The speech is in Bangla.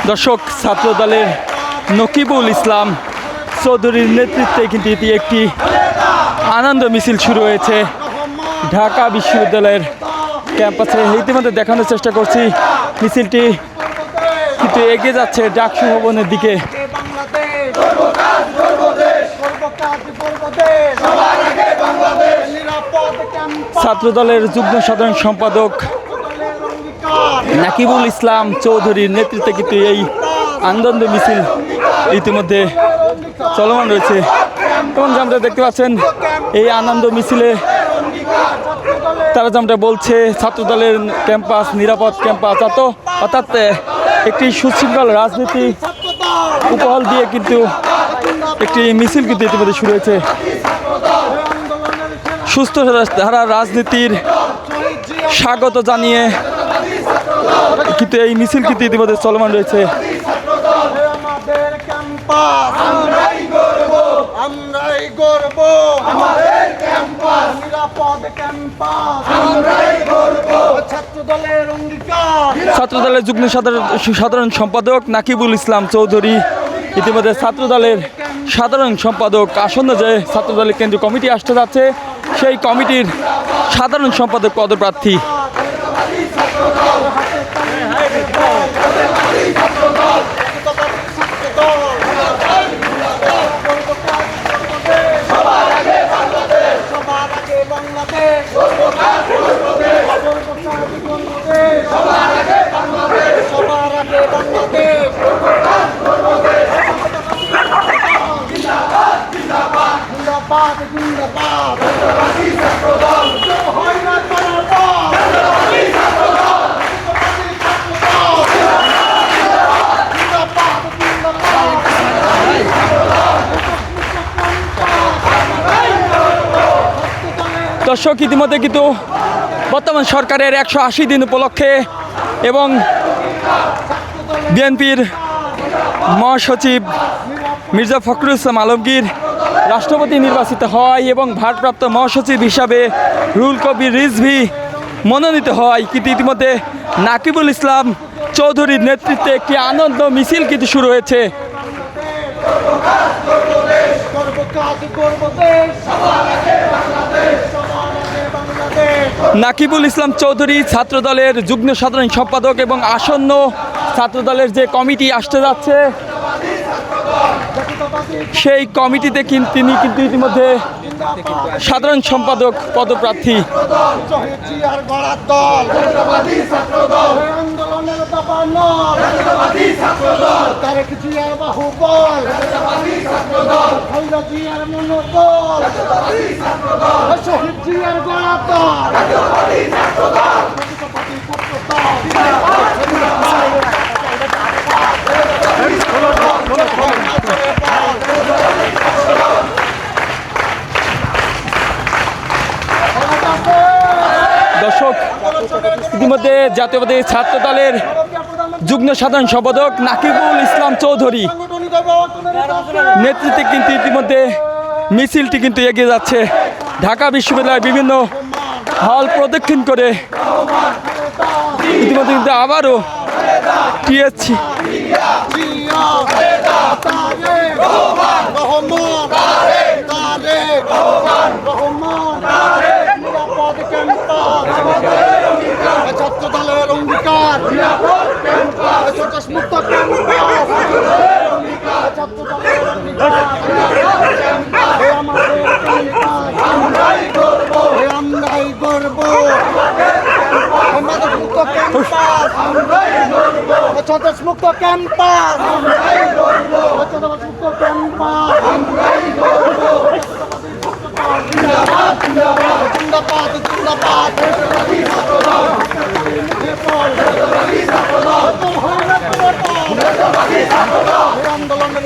দর্শক, ছাত্র দলের নকিবুল ইসলাম চৌধুরীর নেতৃত্বে কিন্তু এটি একটি আনন্দ মিছিল শুরু হয়েছে ঢাকা বিশ্ববিদ্যালয়ের ক্যাম্পাসে। ইতিমধ্যে দেখানোর চেষ্টা করছি মিছিলটি কিন্তু এগিয়ে যাচ্ছে ডাকসু ভবনের দিকে। ছাত্র দলের যুগ্ম সাধারণ সম্পাদক নাকিবুল ইসলাম চৌধুরীর নেতৃত্বে কিন্তু এই আনন্দ মিছিল ইতিমধ্যে চলমান রয়েছে এবং যেমনটা দেখতে পাচ্ছেন এই আনন্দ মিছিলে তারা যেমনটা বলছে ছাত্র দলের ক্যাম্পাস নিরাপদ ক্যাম্পাস, অর্থাৎ একটি সুশৃঙ্খল রাজনীতি উপহার দিয়ে কিন্তু একটি মিছিল কিন্তু ইতিমধ্যে শুরু হয়েছে। সুস্থ ধারা রাজনীতির স্বাগত জানিয়ে কিন্তু এই মিছিল কিন্তু ইতিমধ্যে চলমান রয়েছে। ছাত্র দলের যুগ্ম সাধারণ সম্পাদক নাকিবুল ইসলাম চৌধুরী ইতিমধ্যে ছাত্র দলের সাধারণ সম্পাদক, আসন্ন যে ছাত্র দলের কেন্দ্রীয় কমিটি আসতে যাচ্ছে সেই কমিটির সাধারণ সম্পাদক পদপ্রার্থী। দর্শক, ইতিমধ্যে কিন্তু বর্তমান সরকারের 180 দিন উপলক্ষে এবং বিএনপির মহাসচিব মির্জা ফখরুল ইসলাম আলমগীর রাষ্ট্রপতি নির্বাচিত হয় এবং ভারপ্রাপ্ত মহাসচিব হিসাবে রুহুল কবির রিজভী মনোনীত হয়, কিন্তু ইতিমধ্যে নাকিবুল ইসলাম চৌধুরীর নেতৃত্বে একটি আনন্দ মিছিল কিন্তু শুরু হয়েছে। নাকিবুল ইসলাম চৌধুরী ছাত্র দলের যুগ্ম সাধারণ সম্পাদক এবং আসন্ন ছাত্র দলের যে কমিটি আসতে যাচ্ছে সেই কমিটিতে তিনি কিন্তু ইতিমধ্যে সাধারণ সম্পাদক পদপ্রার্থী। দর্শক, ইতিমধ্যে জাতীয়বাদী ছাত্র দলের যুগ্ম সাধারণ সম্পাদক নাকিবুল ইসলাম চৌধুরী নেতৃত্বে কিন্তু ইতিমধ্যে মিছিলটি কিন্তু এগিয়ে যাচ্ছে ঢাকা বিশ্ববিদ্যালয়ের বিভিন্ন হল প্রদক্ষিণ করে। ইতিমধ্যে কিন্তু আবারও টিএসসি ছাত্র দলের অঙ্গীকার মুক্ত আমরাই গর্ব মুক্ত ক্যাম্পাস মুক্ত ক্যাম্পাস জিন্দাবাদ জিন্দাবাদ আন্দোলনের